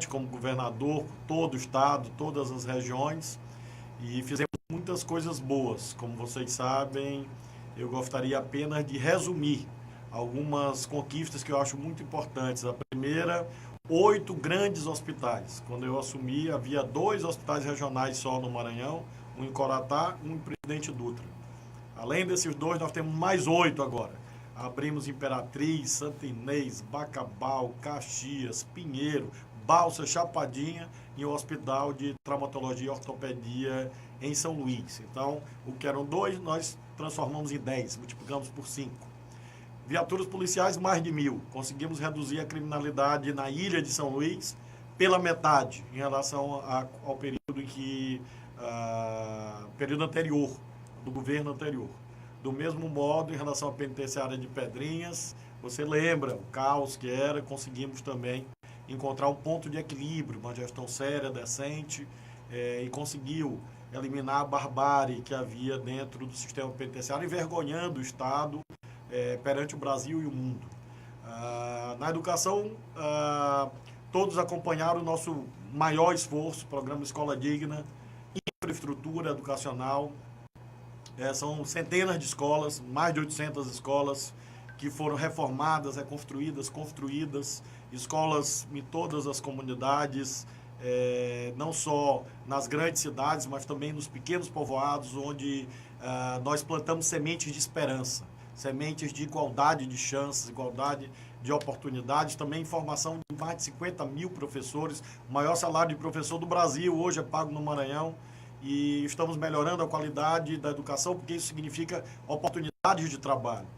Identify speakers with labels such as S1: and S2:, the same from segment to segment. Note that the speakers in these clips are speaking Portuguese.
S1: como governador, todo o estado, todas as regiões, e fizemos muitas coisas boas. Como vocês sabem, eu gostaria apenas de resumir algumas conquistas que eu acho muito importantes. A primeira, 8 grandes hospitais. Quando eu assumi, havia 2 hospitais regionais só no Maranhão, um em Coratá, um em Presidente Dutra. Além desses 2, nós temos mais 8 agora. Abrimos Imperatriz, Santa Inês, Bacabal, Caxias, Pinheiro, Balsa, Chapadinha e o Hospital de Traumatologia e Ortopedia em São Luís. Então, o que eram 2, nós transformamos em 10, multiplicamos por 5. Viaturas policiais, mais de 1.000. Conseguimos reduzir a criminalidade na ilha de São Luís pela metade em relação ao período em que período anterior, do governo anterior. Do mesmo modo, em relação à penitenciária de Pedrinhas, você lembra o caos que era, conseguimos também encontrar um ponto de equilíbrio, uma gestão séria, decente, e conseguiu eliminar a barbárie que havia dentro do sistema penitenciário, envergonhando o Estado perante o Brasil e o mundo. Na educação, todos acompanharam o nosso maior esforço, programa Escola Digna, infraestrutura educacional. São centenas de escolas, mais de 800 escolas que foram reformadas, reconstruídas, construídas, escolas em todas as comunidades, não só nas grandes cidades, mas também nos pequenos povoados, onde nós plantamos sementes de esperança, sementes de igualdade de chances, igualdade de oportunidades, também formação de mais de 50 mil professores, o maior salário de professor do Brasil hoje é pago no Maranhão, e estamos melhorando a qualidade da educação, porque isso significa oportunidades de trabalho.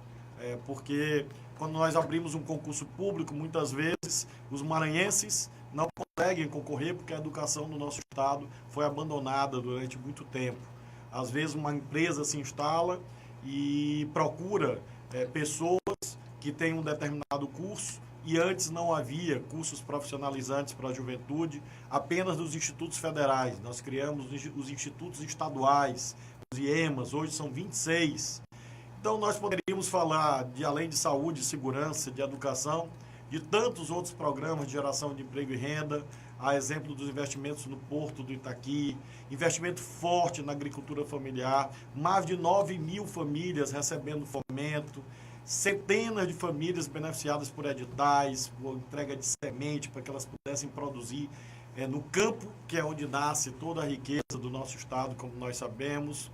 S1: Porque quando nós abrimos um concurso público, muitas vezes os maranhenses não conseguem concorrer porque a educação no nosso estado foi abandonada durante muito tempo. Às vezes uma empresa se instala e procura pessoas que têm um determinado curso, e antes não havia cursos profissionalizantes para a juventude, apenas nos institutos federais. Nós criamos os institutos estaduais, os IEMAs, hoje são 26. Então nós poderíamos falar de, além de saúde, segurança, de educação, de tantos outros programas de geração de emprego e renda, a exemplo dos investimentos no Porto do Itaqui, investimento forte na agricultura familiar, mais de 9.000 famílias recebendo fomento, centenas de famílias beneficiadas por editais, por entrega de semente para que elas pudessem produzir no campo, que é onde nasce toda a riqueza do nosso estado, como nós sabemos.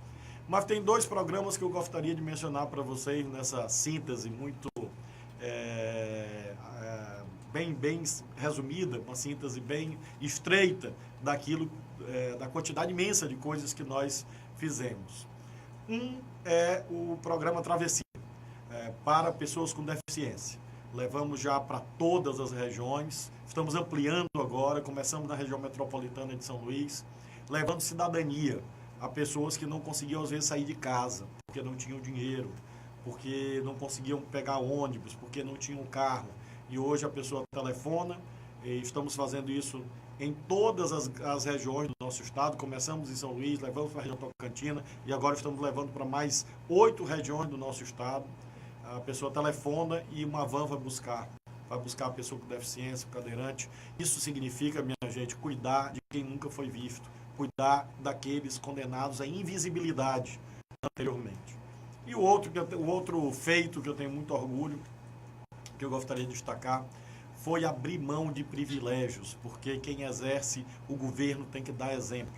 S1: Mas tem 2 programas que eu gostaria de mencionar para vocês nessa síntese muito bem resumida, uma síntese bem estreita daquilo, da quantidade imensa de coisas que nós fizemos. Um é o programa Travessia, para pessoas com deficiência. Levamos já para todas as regiões, estamos ampliando agora, começamos na região metropolitana de São Luís, levando cidadania a pessoas que não conseguiam, às vezes, sair de casa, porque não tinham dinheiro, porque não conseguiam pegar ônibus, porque não tinham carro. E hoje a pessoa telefona, e estamos fazendo isso em todas as regiões do nosso estado. Começamos em São Luís, levamos para a região Tocantina, e agora estamos levando para mais 8 regiões do nosso estado. A pessoa telefona e uma van vai buscar a pessoa com deficiência, cadeirante. Isso significa, minha gente, cuidar de quem nunca foi visto, cuidar daqueles condenados à invisibilidade anteriormente. E o outro feito que eu tenho muito orgulho, que eu gostaria de destacar, foi abrir mão de privilégios, porque quem exerce o governo tem que dar exemplo.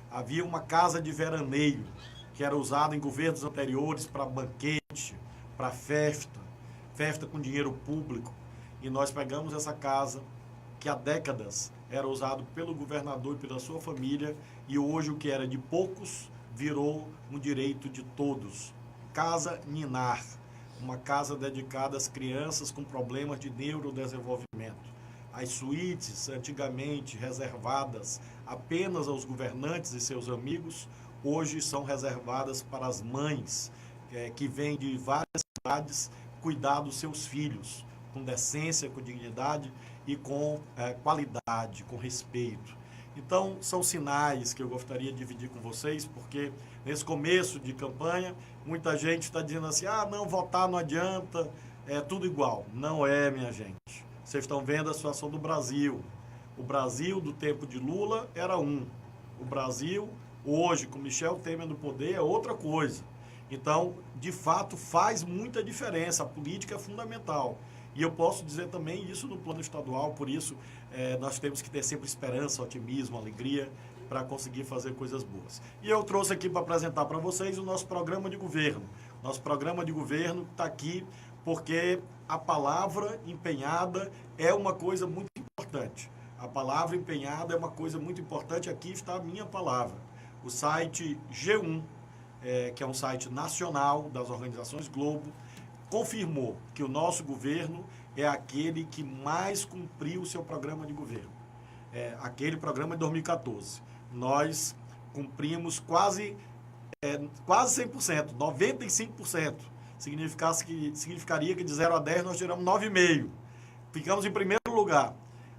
S1: Havia uma casa de veraneio que era usada em governos anteriores para banquete, para festa com dinheiro público, e nós pegamos essa casa que há décadas era usado pelo governador e pela sua família, e hoje o que era de poucos virou um direito de todos. Casa Ninar, uma casa dedicada às crianças com problemas de neurodesenvolvimento. As suítes, antigamente reservadas apenas aos governantes e seus amigos, hoje são reservadas para as mães que vêm de várias cidades cuidar dos seus filhos, com decência, com dignidade e com qualidade, com respeito. Então, são sinais que eu gostaria de dividir com vocês, porque nesse começo de campanha, muita gente está dizendo assim, não, votar não adianta, é tudo igual. Não é, minha gente. Vocês estão vendo a situação do Brasil. O Brasil do tempo de Lula era um. O Brasil, hoje, com Michel Temer no poder, é outra coisa. Então, de fato, faz muita diferença. A política é fundamental. E eu posso dizer também isso no plano estadual, por isso nós temos que ter sempre esperança, otimismo, alegria, para conseguir fazer coisas boas. E eu trouxe aqui para apresentar para vocês o nosso programa de governo. Nosso programa de governo está aqui porque a palavra empenhada é uma coisa muito importante. A palavra empenhada é uma coisa muito importante. Aqui está a minha palavra. O site G1, que é um site nacional das organizações Globo, confirmou que o nosso governo é aquele que mais cumpriu o seu programa de governo. Aquele programa de 2014. Nós cumprimos quase 100%, 95%. Significaria que de 0 a 10 nós tiramos 9,5. Ficamos em primeiro lugar,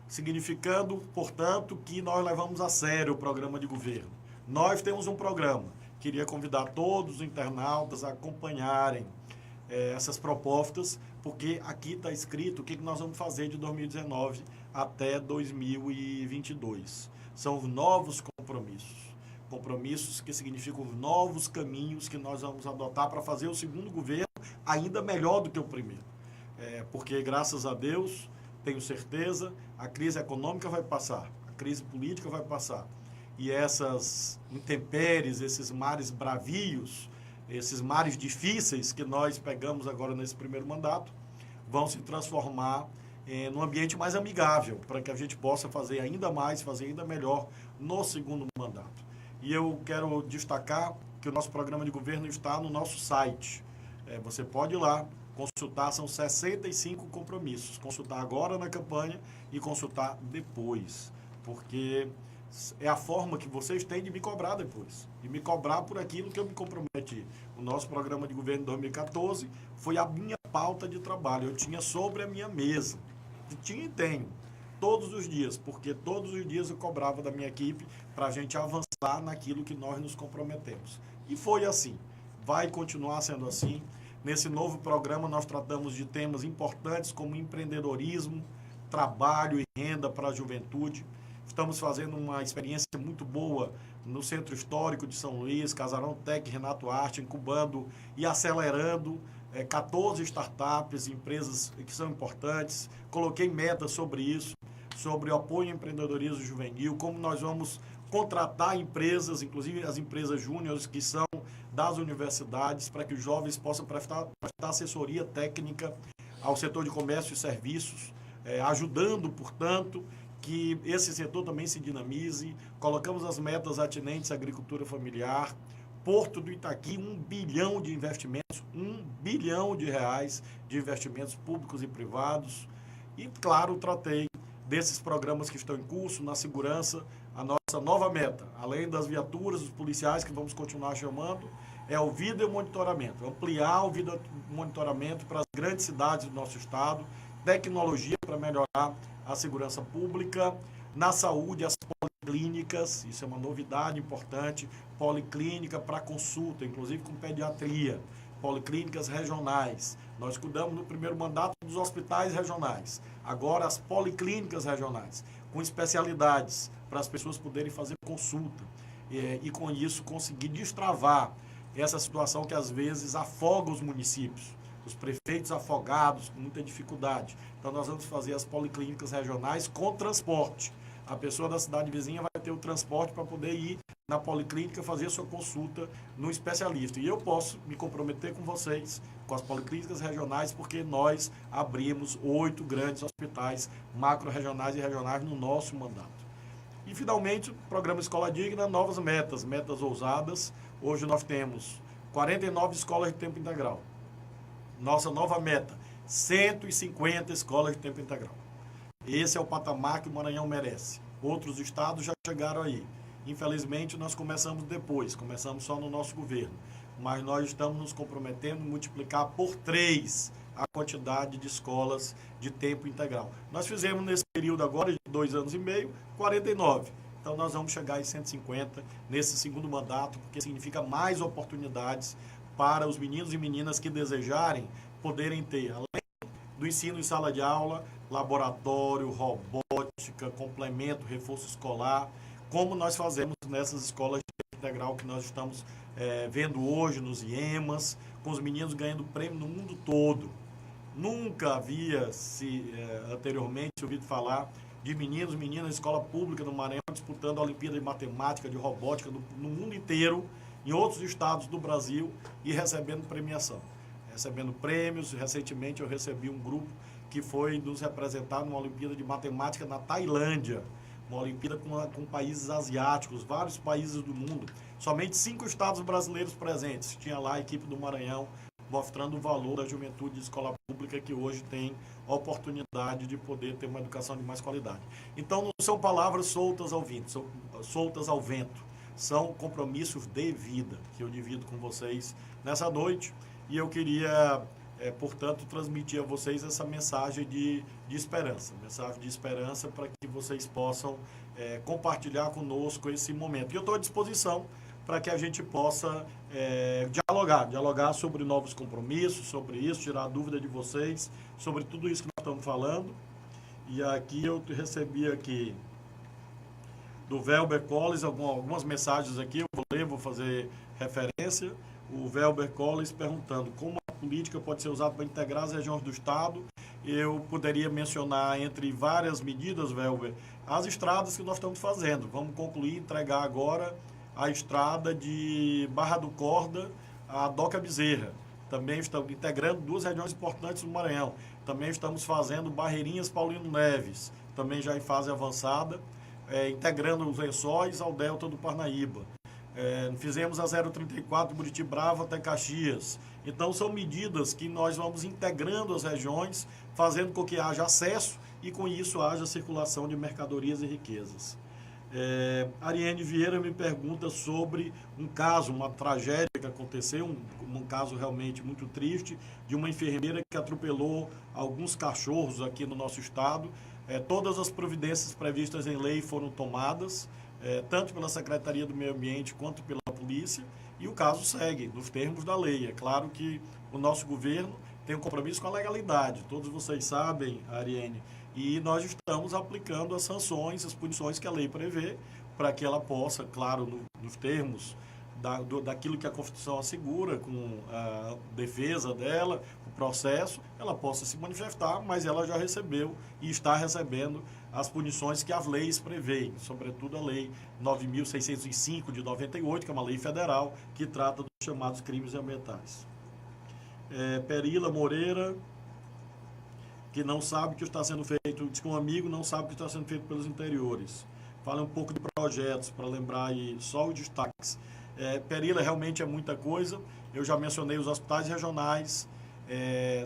S1: significando, portanto, que nós levamos a sério o programa de governo. Nós temos um programa. Queria convidar todos os internautas a acompanharem essas propostas, porque aqui está escrito o que nós vamos fazer de 2019 até 2022. São os novos compromissos. Compromissos que significam os novos caminhos que nós vamos adotar para fazer o segundo governo ainda melhor do que o primeiro. Porque, graças a Deus, tenho certeza, a crise econômica vai passar, a crise política vai passar. E essas intempéries, esses mares bravios, esses mares difíceis que nós pegamos agora nesse primeiro mandato, vão se transformar num ambiente mais amigável, para que a gente possa fazer ainda mais, fazer ainda melhor no segundo mandato. E eu quero destacar que o nosso programa de governo está no nosso site. Você pode ir lá consultar, são 65 compromissos. Consultar agora na campanha e consultar depois, porque é a forma que vocês têm de me cobrar depois. E me cobrar por aquilo que eu me comprometi. O nosso programa de governo de 2014 foi a minha pauta de trabalho. Eu tinha sobre a minha mesa. Tinha e tenho. Todos os dias. Porque todos os dias eu cobrava da minha equipe para a gente avançar naquilo que nós nos comprometemos. E foi assim. Vai continuar sendo assim. Nesse novo programa nós tratamos de temas importantes como empreendedorismo, trabalho e renda para a juventude. Estamos fazendo uma experiência muito boa no Centro Histórico de São Luís, Casarão Tec Renato Arte, incubando e acelerando 14 startups, empresas que são importantes. Coloquei metas sobre isso, sobre o apoio ao empreendedorismo juvenil, como nós vamos contratar empresas, inclusive as empresas júniores que são das universidades, para que os jovens possam prestar assessoria técnica ao setor de comércio e serviços, ajudando, portanto, que esse setor também se dinamize. Colocamos as metas atinentes à agricultura familiar, Porto do Itaqui, 1 bilhão de investimentos, 1 bilhão de reais de investimentos públicos e privados. E, claro, tratei desses programas que estão em curso, na segurança. A nossa nova meta, além das viaturas, os policiais que vamos continuar chamando, é o vídeo monitoramento, ampliar o vídeo monitoramento para as grandes cidades do nosso estado, tecnologia para melhorar a segurança pública, na saúde, as policlínicas, isso é uma novidade importante, policlínica para consulta, inclusive com pediatria, policlínicas regionais. Nós cuidamos no primeiro mandato dos hospitais regionais, agora as policlínicas regionais, com especialidades para as pessoas poderem fazer consulta e com isso conseguir destravar essa situação que às vezes afoga os municípios. Os prefeitos afogados, com muita dificuldade. Então, nós vamos fazer as policlínicas regionais com transporte. A pessoa da cidade vizinha vai ter o transporte para poder ir na policlínica fazer a sua consulta no especialista. E eu posso me comprometer com vocês, com as policlínicas regionais, porque nós abrimos 8 grandes hospitais macro-regionais e regionais no nosso mandato. E, finalmente, o programa Escola Digna, novas metas, metas ousadas. Hoje nós temos 49 escolas de tempo integral. Nossa nova meta, 150 escolas de tempo integral. Esse é o patamar que o Maranhão merece. Outros estados já chegaram aí. Infelizmente, nós começamos depois, começamos só no nosso governo. Mas nós estamos nos comprometendo a multiplicar por 3 a quantidade de escolas de tempo integral. Nós fizemos nesse período agora, de 2 anos e meio, 49. Então, nós vamos chegar em 150 nesse segundo mandato, porque significa mais oportunidades para os meninos e meninas que desejarem poderem ter, além do ensino em sala de aula, laboratório, robótica, diagnóstica, complemento, reforço escolar, como nós fazemos nessas escolas de integral que nós estamos vendo hoje nos IEMAs, com os meninos ganhando prêmio no mundo todo. Nunca havia anteriormente ouvido falar de meninos e meninas de escola pública no Maranhão disputando a Olimpíada de Matemática, de Robótica no mundo inteiro, em outros estados do Brasil, e recebendo premiação, recebendo prêmios. Recentemente eu recebi um grupo que foi nos representar numa Olimpíada de Matemática na Tailândia, uma Olimpíada com países asiáticos, vários países do mundo, somente 5 estados brasileiros presentes. Tinha lá a equipe do Maranhão, mostrando o valor da juventude de escola pública que hoje tem a oportunidade de poder ter uma educação de mais qualidade. Então, não são palavras soltas ao vento, são compromissos de vida que eu divido com vocês nessa noite, e eu queria, portanto, transmitir a vocês essa mensagem de esperança, para que vocês possam compartilhar conosco esse momento. E eu estou à disposição para que a gente possa dialogar sobre novos compromissos, sobre isso, tirar a dúvida de vocês, sobre tudo isso que nós estamos falando. E aqui eu recebi aqui do Velber Collins algumas mensagens aqui, eu vou ler, vou fazer referência. O Velber Collins perguntando como a política pode ser usada para integrar as regiões do Estado. Eu poderia mencionar, entre várias medidas, Velber, as estradas que nós estamos fazendo. Vamos concluir, entregar agora a estrada de Barra do Corda a Doca Bezerra. Também estamos integrando 2 regiões importantes do Maranhão. Também estamos fazendo Barreirinhas Paulino Neves, também já em fase avançada, integrando os Lençóis ao Delta do Parnaíba. Fizemos a 034 Buriti Bravo até Caxias. Então são medidas que nós vamos integrando as regiões, fazendo com que haja acesso e com isso haja circulação de mercadorias e riquezas. Ariane Vieira me pergunta sobre um caso, uma tragédia que aconteceu, um caso realmente muito triste, de uma enfermeira que atropelou alguns cachorros aqui no nosso estado. Todas as providências previstas em lei foram tomadas, tanto pela Secretaria do Meio Ambiente quanto pela Polícia, e o caso segue nos termos da lei. É claro que o nosso governo tem um compromisso com a legalidade, todos vocês sabem, Ariane, e nós estamos aplicando as sanções, as punições que a lei prevê, para que ela possa, claro, nos termos daquilo que a Constituição assegura, com a defesa dela, o processo, ela possa se manifestar, mas ela já recebeu e está recebendo as punições que as leis preveem, sobretudo a Lei 9.605 de 98, que é uma lei federal que trata dos chamados crimes ambientais. Perila Moreira, que não sabe o que está sendo feito, diz que um amigo não sabe o que está sendo feito pelos interiores. Fala um pouco de projetos, para lembrar aí só os destaques. Perila realmente é muita coisa, eu já mencionei os hospitais regionais.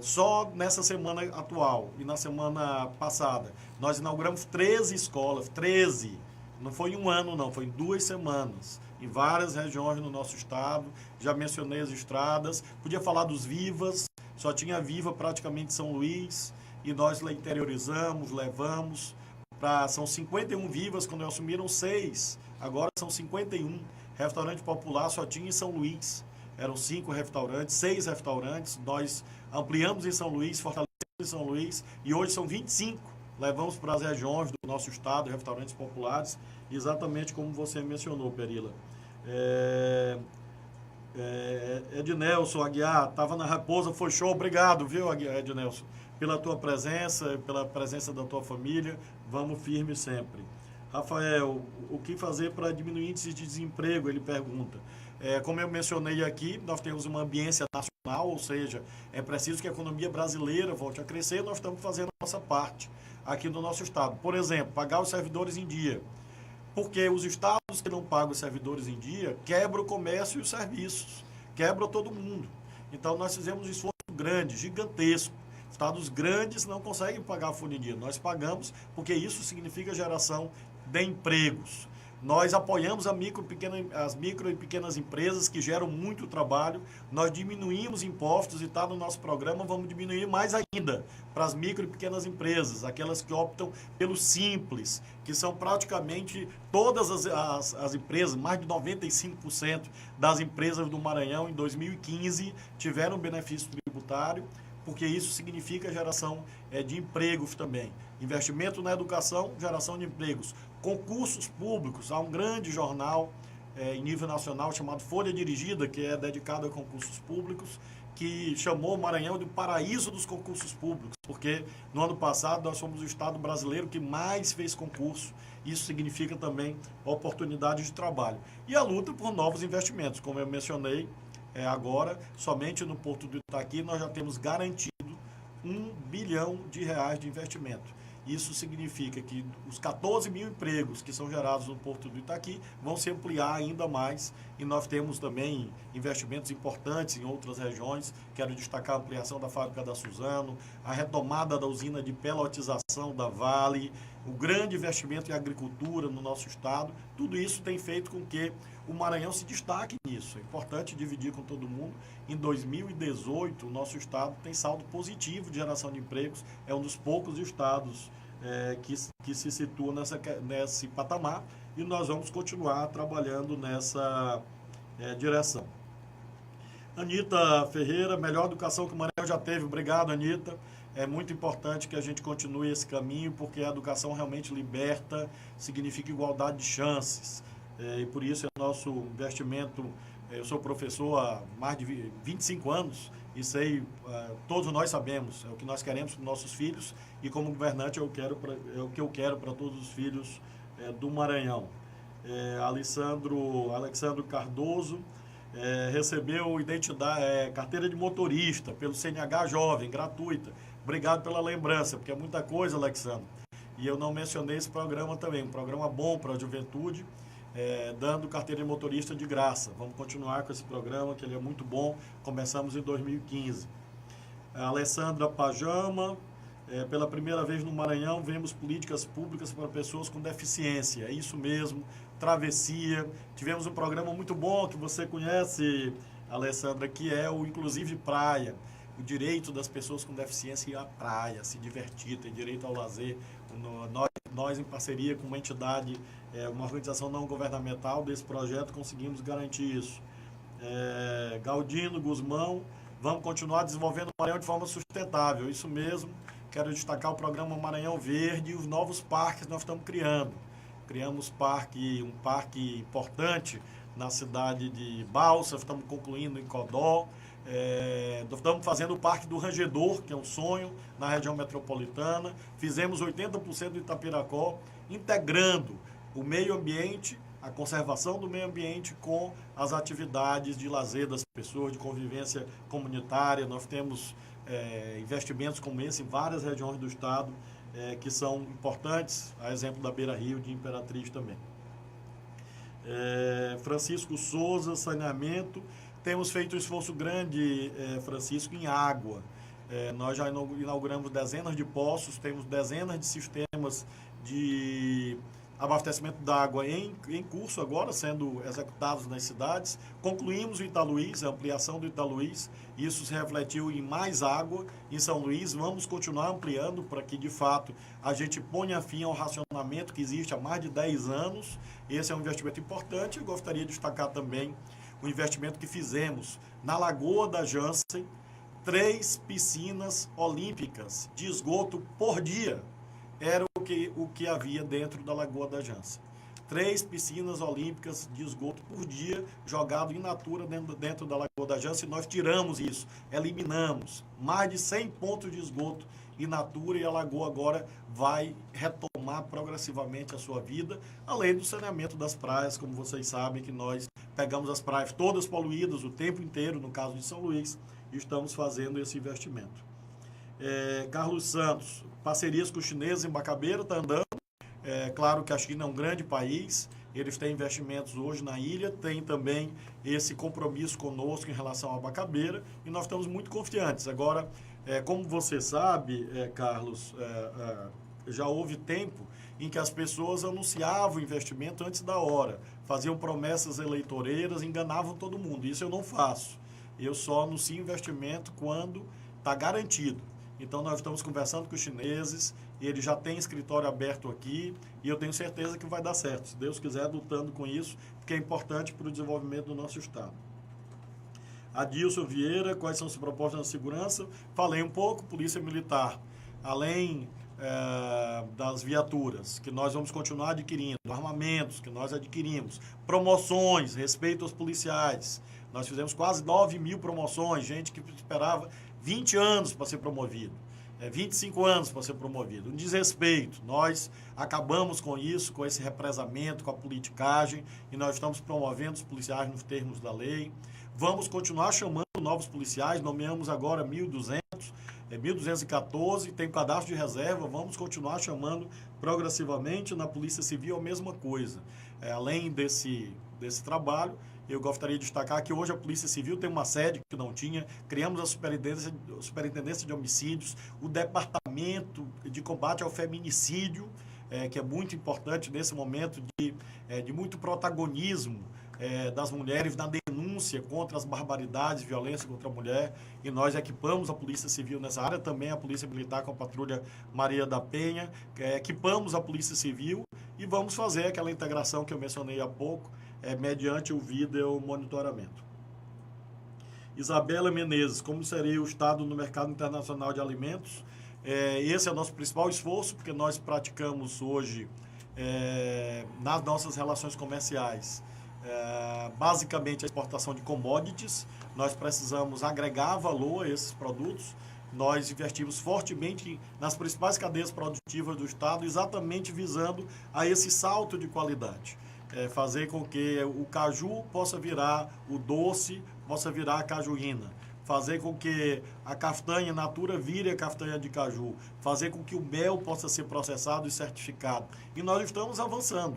S1: Só nessa semana atual e na semana passada, nós inauguramos 13 escolas, 13, não foi em um ano não, foi em 2 semanas, em várias regiões do nosso estado. Já mencionei as estradas, podia falar dos Vivas, só tinha Viva praticamente São Luís, e nós lá interiorizamos, levamos são 51 Vivas, quando nós assumiram 6, agora são 51. Restaurante popular só tinha em São Luís, eram 5 restaurantes, 6 restaurantes, nós ampliamos em São Luís, fortalecemos em São Luís, e hoje são 25, levamos para as regiões do nosso estado, restaurantes populares, exatamente como você mencionou, Perila. Ednelson Aguiar, estava na Raposa, foi show, obrigado, viu, Ednelson, pela tua presença, pela presença da tua família, vamos firme sempre. Rafael, o que fazer para diminuir índices de desemprego, ele pergunta. Como eu mencionei aqui, nós temos uma ambiência nacional, ou seja, é preciso que a economia brasileira volte a crescer, nós estamos fazendo a nossa parte aqui no nosso estado. Por exemplo, pagar os servidores em dia, porque os estados que não pagam os servidores em dia quebram o comércio e os serviços, quebram todo mundo. Então nós fizemos um esforço grande, gigantesco. Estados grandes não conseguem pagar a folha em dia, nós pagamos porque isso significa geração de empregos. Nós apoiamos as micro e pequenas empresas que geram muito trabalho, nós diminuímos impostos e está no nosso programa, vamos diminuir mais ainda para as micro e pequenas empresas, aquelas que optam pelo simples, que são praticamente todas as empresas, mais de 95% das empresas do Maranhão em 2015 tiveram benefício tributário, porque isso significa geração de empregos também. Investimento na educação, geração de empregos. Concursos públicos, há um grande jornal em nível nacional chamado Folha Dirigida, que é dedicado a concursos públicos, que chamou o Maranhão de paraíso dos concursos públicos, porque no ano passado nós fomos o estado brasileiro que mais fez concurso. Isso significa também oportunidade de trabalho. E a luta por novos investimentos, como eu mencionei agora, somente no Porto do Itaqui nós já temos garantido R$ 1 bilhão de investimento. Isso significa que os 14 mil empregos que são gerados no Porto do Itaqui vão se ampliar ainda mais, e nós temos também investimentos importantes em outras regiões. Quero destacar a ampliação da fábrica da Suzano, a retomada da usina de pelotização da Vale, o grande investimento em agricultura no nosso estado. Tudo isso tem feito com que o Maranhão se destaque nisso. É importante dividir com todo mundo. Em 2018, o nosso estado tem saldo positivo de geração de empregos, é um dos poucos estados que se situa nesse patamar, e nós vamos continuar trabalhando nessa direção. Anita Ferreira, melhor educação que o Maranhão já teve. Obrigado, Anita. É muito importante que a gente continue esse caminho, porque a educação realmente liberta, significa igualdade de chances. E por isso é nosso investimento. Eu sou professor há mais de 25 anos e sei, todos nós sabemos, é o que nós queremos para os nossos filhos, e como governante é o que eu quero para todos os filhos do Maranhão. Alexandro Cardoso recebeu carteira de motorista pelo CNH Jovem, gratuita. Obrigado pela lembrança, porque é muita coisa, Alexandre. E eu não mencionei esse programa também, um programa bom para a juventude, dando carteira de motorista de graça. Vamos continuar com esse programa, que ele é muito bom. Começamos em 2015. A Alessandra Pajama, pela primeira vez no Maranhão, vemos políticas públicas para pessoas com deficiência. É isso mesmo, travessia. Tivemos um programa muito bom que você conhece, Alessandra, que é o Inclusive Praia. O direito das pessoas com deficiência ir à praia, se divertir, ter direito ao lazer. Nós em parceria com uma entidade, uma organização não governamental desse projeto, conseguimos garantir isso. Galdino Guzmão, vamos continuar desenvolvendo o Maranhão de forma sustentável. Isso mesmo, quero destacar o programa Maranhão Verde e os novos parques que nós estamos criando. Criamos um parque importante na cidade de Balsas, estamos concluindo em Codó. Estamos fazendo o Parque do Rangedor, que é um sonho na região metropolitana. Fizemos 80% do Itapiracó, integrando o meio ambiente, a conservação do meio ambiente com as atividades de lazer das pessoas, de convivência comunitária. Nós temos investimentos como esse em várias regiões do estado que são importantes, a exemplo da Beira Rio, de Imperatriz também. Francisco Souza, saneamento. Temos feito um esforço grande, Francisco, em água. Nós já inauguramos dezenas de poços, temos dezenas de sistemas de abastecimento d'água em curso agora, sendo executados nas cidades. Concluímos o Italuís, a ampliação do Italuís. Isso se refletiu em mais água em São Luís. Vamos continuar ampliando para que, de fato, a gente ponha fim ao racionamento que existe há mais de 10 anos. Esse é um investimento importante. Eu gostaria de destacar também o investimento que fizemos na Lagoa da Jansen, 3 piscinas olímpicas de esgoto por dia. Era o que havia dentro da Lagoa da Jansen. 3 piscinas olímpicas de esgoto por dia, jogado in natura dentro da Lagoa da Jansen. Nós tiramos isso, eliminamos mais de 100 pontos de esgoto in natura, e a Lagoa agora vai retomar progressivamente a sua vida, além do saneamento das praias, como vocês sabem que nós pegamos as praias todas poluídas o tempo inteiro, no caso de São Luís, e estamos fazendo esse investimento. Carlos Santos, parcerias com os chineses em Bacabeira, está andando. Claro que a China é um grande país, eles têm investimentos hoje na ilha, tem também esse compromisso conosco em relação à Bacabeira, e nós estamos muito confiantes. Agora, como você sabe, Carlos, já houve tempo em que as pessoas anunciavam investimento antes da hora, faziam promessas eleitoreiras, enganavam todo mundo. Isso eu não faço. Eu só anuncio investimento quando está garantido. Então, nós estamos conversando com os chineses, e eles já têm escritório aberto aqui, e eu tenho certeza que vai dar certo, se Deus quiser, lutando com isso, porque é importante para o desenvolvimento do nosso estado. Adilson Vieira, quais são as propostas de segurança? Falei um pouco, Polícia Militar. Além das viaturas, que nós vamos continuar adquirindo, armamentos que nós adquirimos, promoções, respeito aos policiais. Nós fizemos quase 9 mil promoções, gente que esperava 20 anos para ser promovido, 25 anos para ser promovido. Um desrespeito. Nós acabamos com isso, com esse represamento, com a politicagem, e nós estamos promovendo os policiais nos termos da lei. Vamos continuar chamando novos policiais, nomeamos agora 1.214, tem cadastro de reserva, vamos continuar chamando progressivamente. Na Polícia Civil a mesma coisa. Além desse trabalho, eu gostaria de destacar que hoje a Polícia Civil tem uma sede que não tinha, criamos a Superintendência de Homicídios, o Departamento de Combate ao Feminicídio, que é muito importante nesse momento de muito protagonismo das mulheres na denúncia contra as barbaridades e violência contra a mulher, e nós equipamos a Polícia Civil nessa área, também a Polícia Militar com a Patrulha Maria da Penha, equipamos a Polícia Civil e vamos fazer aquela integração que eu mencionei há pouco, mediante o vídeo monitoramento. Isabela Menezes, como seria o Estado no mercado internacional de alimentos? Esse é o nosso principal esforço, porque nós praticamos hoje, nas nossas relações comerciais, basicamente a exportação de commodities. Nós precisamos agregar valor a esses produtos. Nós investimos fortemente nas principais cadeias produtivas do Estado, exatamente visando a esse salto de qualidade. Fazer com que o caju possa virar o doce, possa virar a cajuína. Fazer com que a castanha natura vire a castanha de caju. Fazer com que o mel possa ser processado e certificado. E nós estamos avançando.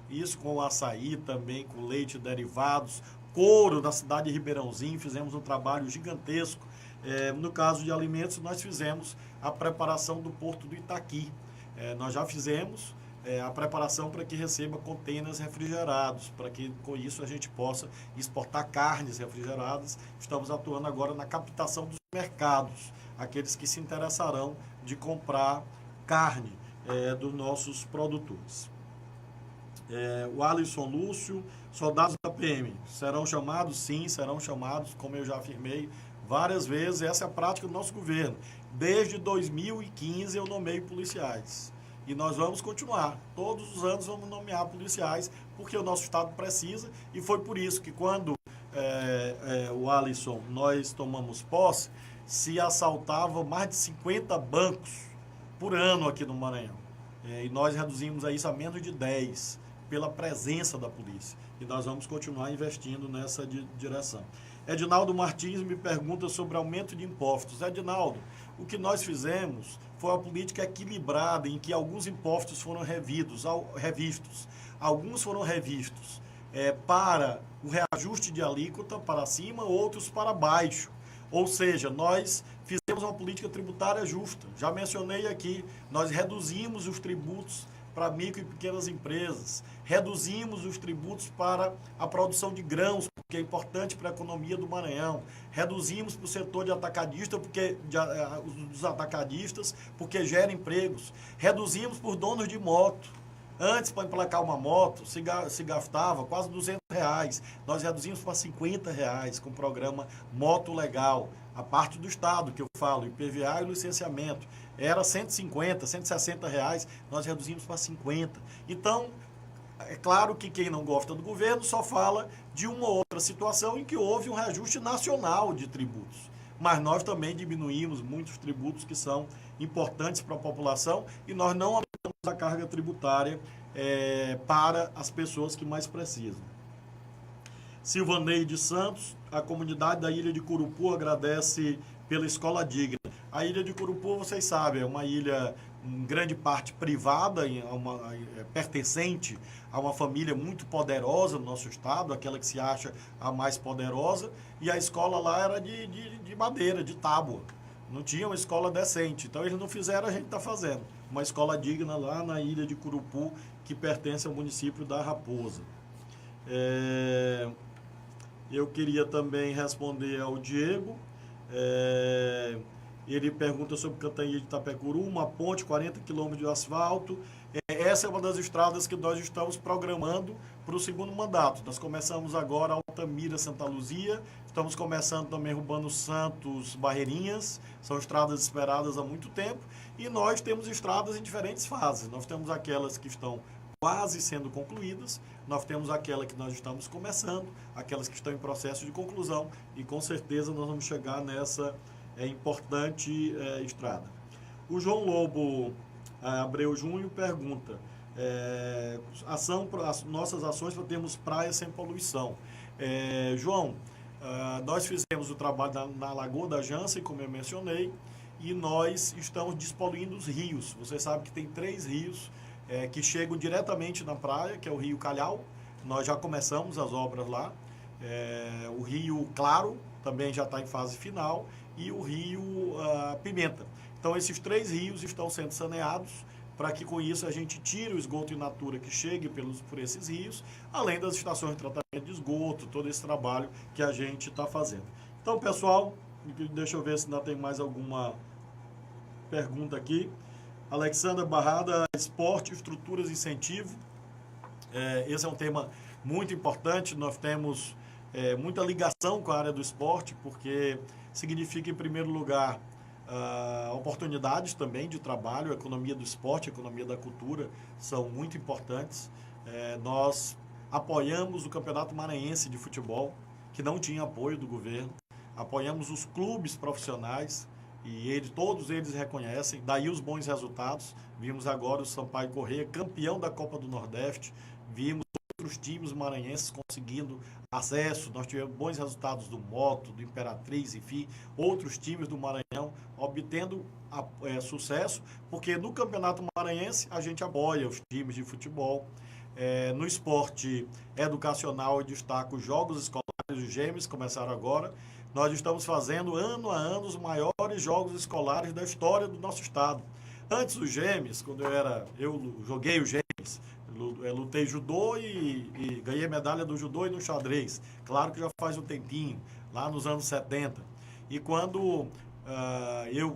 S1: Isso com o açaí também, com leite e derivados, couro da cidade de Ribeirãozinho, fizemos um trabalho gigantesco. No caso de alimentos, nós fizemos a preparação do Porto do Itaqui. Nós já fizemos a preparação para que receba contêineres refrigerados, para que com isso a gente possa exportar carnes refrigeradas. Estamos atuando agora na captação dos mercados, aqueles que se interessarão de comprar carne dos nossos produtores. O Alisson Lúcio, soldados da PM, serão chamados? Sim, serão chamados, como eu já afirmei várias vezes. Essa é a prática do nosso governo. Desde 2015 eu nomeio policiais. E nós vamos continuar. Todos os anos vamos nomear policiais, porque o nosso Estado precisa. E foi por isso que quando, o Alisson, nós tomamos posse, se assaltava mais de 50 bancos por ano aqui no Maranhão. E nós reduzimos isso a menos de 10, pela presença da polícia. E nós vamos continuar investindo nessa direção. Edinaldo Martins me pergunta sobre aumento de impostos. Edinaldo, o que nós fizemos foi uma política equilibrada, em que alguns impostos foram revistos. Alguns foram revistos para o reajuste de alíquota para cima, outros para baixo. Ou seja, nós fizemos uma política tributária justa. Já mencionei aqui, nós reduzimos os tributos para micro e pequenas empresas, reduzimos os tributos para a produção de grãos, porque é importante para a economia do Maranhão, reduzimos para o setor de dos atacadistas, porque gera empregos, reduzimos por donos de moto. Antes, para emplacar uma moto, se gastava quase R$200. Nós reduzimos para R$50 com o programa Moto Legal. A parte do Estado, que eu falo, IPVA e licenciamento. Era R$150, R$160, nós reduzimos para R$50. Então, é claro que quem não gosta do governo só fala de uma outra situação em que houve um reajuste nacional de tributos. Mas nós também diminuímos muitos tributos que são importantes para a população e nós não aumentamos a carga tributária para as pessoas que mais precisam. Silvaneide Santos, a comunidade da Ilha de Curupu agradece pela escola digna. A Ilha de Curupu, vocês sabem, é uma ilha em grande parte privada, pertencente a uma família muito poderosa no nosso estado, aquela que se acha a mais poderosa, e a escola lá era de madeira, de tábua. Não tinha uma escola decente, então eles não fizeram, a gente está fazendo. Uma escola digna lá na Ilha de Curupu, que pertence ao município da Raposa. Eu queria também responder ao Diego. Ele pergunta sobre Cantainha de Itapecuru, uma ponte, 40 quilômetros de asfalto. Essa é uma das estradas que nós estamos programando para o segundo mandato. Nós começamos agora Altamira, Santa Luzia, estamos começando também Urbano Santos, Barreirinhas, são estradas esperadas há muito tempo, e nós temos estradas em diferentes fases. Nós temos aquelas que estão quase sendo concluídas, nós temos aquela que nós estamos começando, aquelas que estão em processo de conclusão, e com certeza nós vamos chegar nessa importante estrada. O João Lobo Abreu Júnior pergunta, nossas ações para termos praias sem poluição. João, nós fizemos o trabalho na Lagoa da Jança, como eu mencionei, e nós estamos despoluindo os rios. Você sabe que tem 3 rios que chegam diretamente na praia, que é o Rio Calhau. Nós já começamos as obras lá. O Rio Claro também já está em fase final, e o Rio Pimenta. Então, esses 3 rios estão sendo saneados para que, com isso, a gente tire o esgoto in natura que chegue por esses rios, além das estações de tratamento de esgoto, todo esse trabalho que a gente está fazendo. Então, pessoal, deixa eu ver se ainda tem mais alguma pergunta aqui. Alexandra Barrada, esporte, estruturas e incentivo. Esse é um tema muito importante. Nós temos muita ligação com a área do esporte, porque significa, em primeiro lugar, oportunidades também de trabalho. A economia do esporte, a economia da cultura são muito importantes. Nós apoiamos o Campeonato Maranhense de Futebol, que não tinha apoio do governo. Apoiamos os clubes profissionais, e todos eles reconhecem, daí os bons resultados. Vimos agora o Sampaio Corrêa campeão da Copa do Nordeste, vimos outros times maranhenses conseguindo acesso, nós tivemos bons resultados do Moto, do Imperatriz, enfim, outros times do Maranhão obtendo sucesso, porque no Campeonato Maranhense a gente apoia os times de futebol. No esporte educacional, eu destaco os Jogos Escolares, os Gêmeos, começaram agora. Nós estamos fazendo, ano a ano, os maiores jogos escolares da história do nosso estado. Antes dos Gêmeos, quando eu joguei os Gêmeos, lutei judô e ganhei medalha do judô e no xadrez. Claro que já faz um tempinho, lá nos anos 70. E quando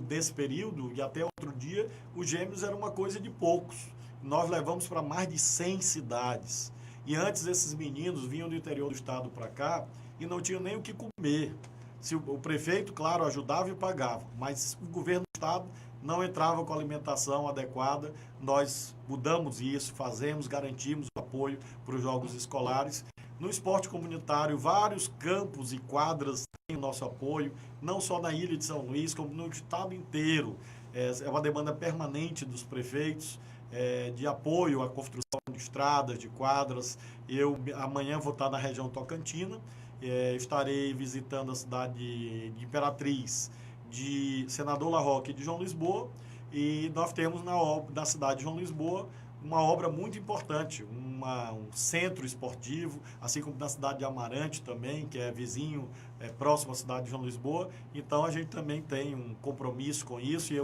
S1: desse período e até outro dia, os Gêmeos era uma coisa de poucos. Nós levamos para mais de 100 cidades. E antes esses meninos vinham do interior do estado para cá e não tinham nem o que comer. Se o prefeito, claro, ajudava e pagava, mas o governo do estado não entrava com alimentação adequada. Nós mudamos isso, garantimos o apoio para os jogos escolares. No esporte comunitário, vários campos e quadras têm o nosso apoio, não só na Ilha de São Luís, como no estado inteiro. É uma demanda permanente dos prefeitos de apoio à construção de estradas, de quadras. Eu amanhã vou estar na região tocantina. Estarei visitando a cidade de Imperatriz, de Senador La Roque e de João Lisboa, e nós temos na cidade de João Lisboa uma obra muito importante, um centro esportivo, assim como na cidade de Amarante também, que é vizinho, próximo à cidade de João Lisboa. Então a gente também tem um compromisso com isso, e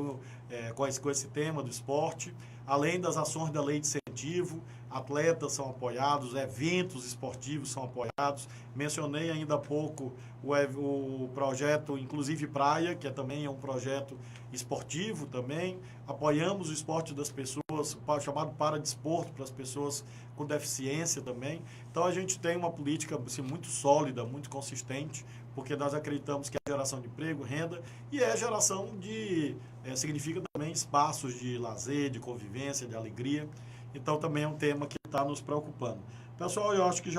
S1: com esse tema do esporte, além das ações da lei de incentivo. Atletas são apoiados, eventos esportivos são apoiados. Mencionei ainda há pouco o projeto Inclusive Praia, que também é um projeto esportivo também. Apoiamos o esporte das pessoas, o chamado paradesporto, para as pessoas com deficiência também. Então a gente tem uma política assim, muito sólida, muito consistente, porque nós acreditamos que é geração de emprego, renda, e geração significa também espaços de lazer, de convivência, de alegria. Então também é um tema que está nos preocupando. Pessoal, eu acho que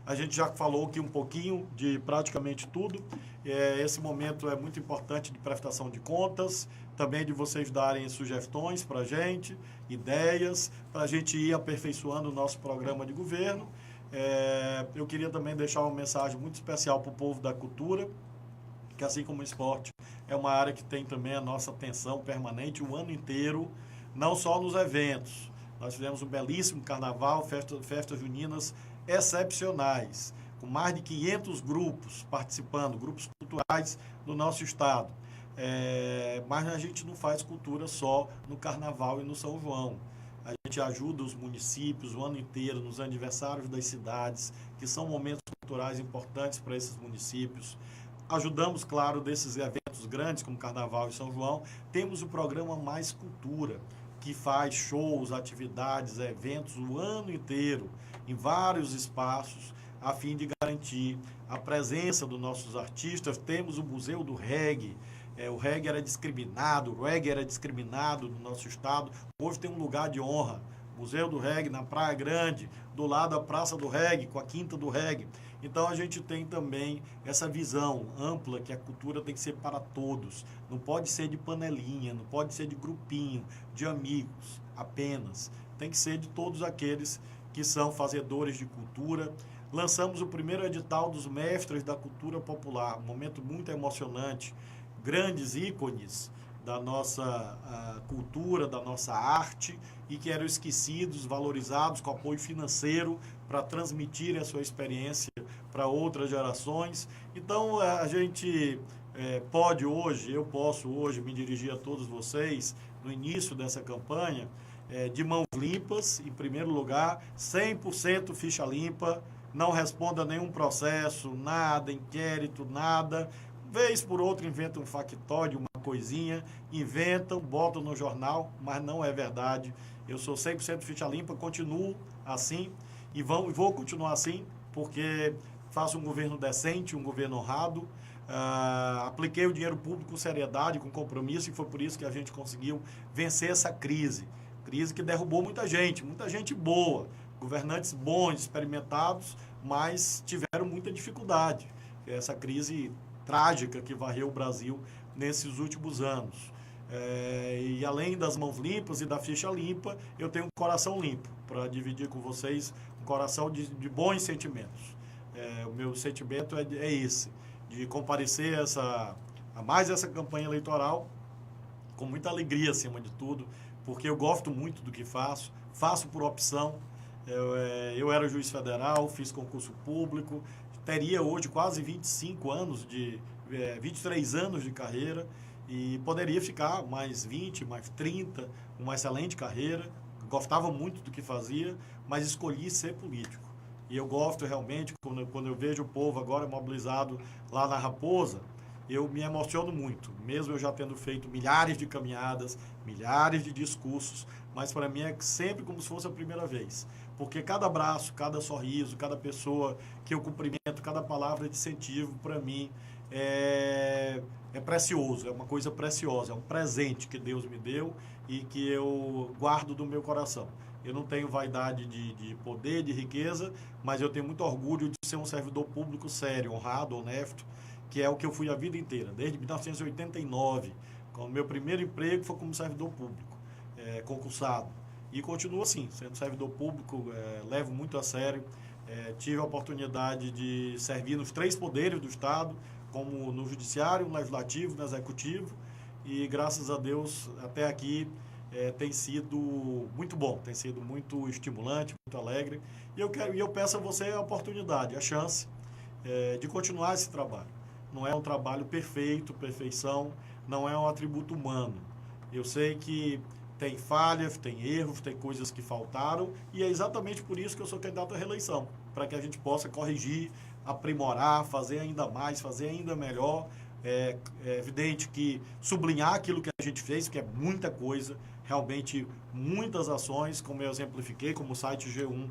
S1: a gente já falou aqui um pouquinho de praticamente tudo. Esse momento é muito importante de prestação de contas, também de vocês darem sugestões para a gente, ideias, para a gente ir aperfeiçoando o nosso programa de governo. Eu queria também deixar uma mensagem muito especial para o povo da cultura, que assim como o esporte é uma área que tem também a nossa atenção permanente o ano inteiro, não só nos eventos. Nós fizemos um belíssimo carnaval, festas juninas excepcionais, com mais de 500 grupos participando, grupos culturais do nosso estado. Mas a gente não faz cultura só no carnaval e no São João. A gente ajuda os municípios o ano inteiro, nos aniversários das cidades, que são momentos culturais importantes para esses municípios. Ajudamos, claro, desses eventos eventos grandes como Carnaval e São João, temos o programa Mais Cultura, que faz shows, atividades, eventos o ano inteiro, em vários espaços, a fim de garantir a presença dos nossos artistas. Temos o Museu do Reggae. O reggae era discriminado, o reggae era discriminado no nosso estado. Hoje tem um lugar de honra. Museu do Reggae na Praia Grande, do lado da Praça do Reggae, com a Quinta do Reggae. Então a gente tem também essa visão ampla que a cultura tem que ser para todos. Não pode ser de panelinha, não pode ser de grupinho, de amigos apenas. Tem que ser de todos aqueles que são fazedores de cultura. Lançamos o primeiro edital dos mestres da cultura popular, um momento muito emocionante. Grandes ícones da nossa cultura, da nossa arte, e que eram esquecidos, valorizados com apoio financeiro para transmitir a sua experiência para outras gerações. Então, a gente pode hoje, eu posso hoje me dirigir a todos vocês, no início dessa campanha, de mãos limpas, em primeiro lugar, 100% ficha limpa, não responda a nenhum processo, nada, inquérito, nada. Vez por outra inventam um factório, uma coisinha, inventam, botam no jornal, mas não é verdade. Eu sou 100% ficha limpa, continuo assim e vou continuar assim, porque faço um governo decente, um governo honrado, apliquei o dinheiro público com seriedade, com compromisso, e foi por isso que a gente conseguiu vencer essa crise que derrubou muita gente boa, governantes bons, experimentados, mas tiveram muita dificuldade. Essa crise trágica que varreu o Brasil nesses últimos anos. E além das mãos limpas e da ficha limpa, eu tenho um coração limpo para dividir com vocês, um coração de bons sentimentos. O meu sentimento é esse, de comparecer a mais essa campanha eleitoral com muita alegria acima de tudo, porque eu gosto muito do que faço por opção. Eu era juiz federal, fiz concurso público, teria hoje quase 23 anos de carreira, e poderia ficar mais 20, mais 30, uma excelente carreira. Gostava muito do que fazia, mas escolhi ser político. E eu gosto realmente, quando eu vejo o povo agora mobilizado lá na Raposa, eu me emociono muito, mesmo eu já tendo feito milhares de caminhadas, milhares de discursos, mas para mim é sempre como se fosse a primeira vez. Porque cada abraço, cada sorriso, cada pessoa que eu cumprimento, cada palavra de incentivo, para mim, é precioso, é uma coisa preciosa, é um presente que Deus me deu e que eu guardo do meu coração. Eu não tenho vaidade de poder, de riqueza, mas eu tenho muito orgulho de ser um servidor público sério, honrado, honesto, que é o que eu fui a vida inteira, desde 1989, quando o meu primeiro emprego foi como servidor público, concursado. E continuo assim, sendo servidor público, levo muito a sério. Tive a oportunidade de servir nos 3 poderes do Estado, como no Judiciário, no Legislativo, no Executivo, e graças a Deus, até aqui, tem sido muito bom, tem sido muito estimulante, muito alegre. E eu peço a você a oportunidade, a chance de continuar esse trabalho. Não é um trabalho perfeito, perfeição, não é um atributo humano. Eu sei que tem falhas, tem erros, tem coisas que faltaram, e é exatamente por isso que eu sou candidato à reeleição, para que a gente possa corrigir, aprimorar, fazer ainda mais, fazer ainda melhor. É evidente que sublinhar aquilo que a gente fez, que é muita coisa, realmente muitas ações, como eu exemplifiquei, como o site G1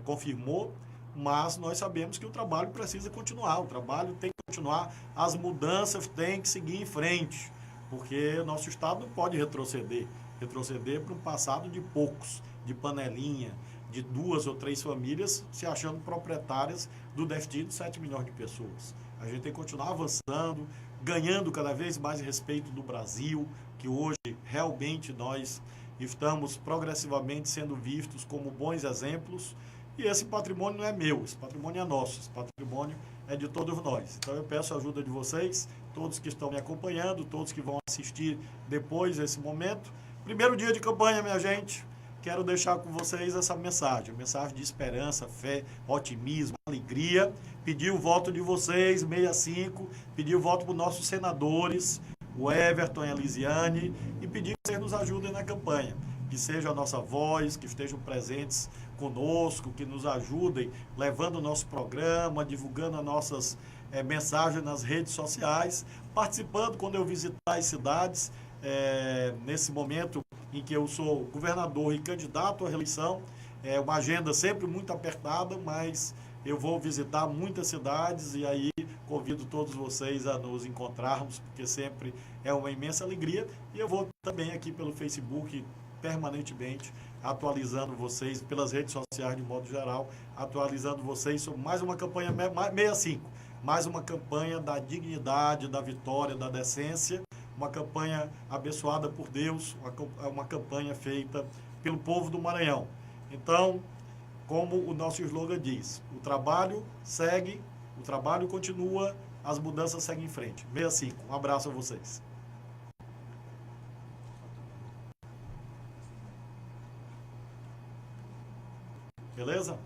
S1: confirmou, mas nós sabemos que o trabalho precisa continuar, o trabalho tem que continuar, as mudanças têm que seguir em frente, porque o nosso Estado não pode retroceder para um passado de poucos, de panelinha, de 2 ou 3 famílias se achando proprietárias do destino de 7 milhões de pessoas. A gente tem que continuar avançando, ganhando cada vez mais respeito do Brasil, que hoje realmente nós estamos progressivamente sendo vistos como bons exemplos. E esse patrimônio não é meu, esse patrimônio é nosso, esse patrimônio é de todos nós. Então eu peço a ajuda de vocês, todos que estão me acompanhando, todos que vão assistir depois desse momento. Primeiro dia de campanha, minha gente, quero deixar com vocês essa mensagem de esperança, fé, otimismo, alegria. Pedir o voto de vocês, 65, pedir o voto para os nossos senadores, o Everton e a Elisiane, e pedir que vocês nos ajudem na campanha, que seja a nossa voz, que estejam presentes conosco, que nos ajudem levando o nosso programa, divulgando as nossas mensagem nas redes sociais, participando quando eu visitar as cidades, nesse momento em que eu sou governador e candidato à reeleição. É uma agenda sempre muito apertada, mas eu vou visitar muitas cidades e aí convido todos vocês a nos encontrarmos, porque sempre é uma imensa alegria. E eu vou também aqui pelo Facebook, permanentemente, atualizando vocês, pelas redes sociais de modo geral, atualizando vocês sobre mais uma campanha 65, mais uma campanha da dignidade, da vitória, da decência, uma campanha abençoada por Deus, uma campanha feita pelo povo do Maranhão. Então, como o nosso slogan diz, o trabalho segue, o trabalho continua, as mudanças seguem em frente. 65. Um abraço a vocês. Beleza?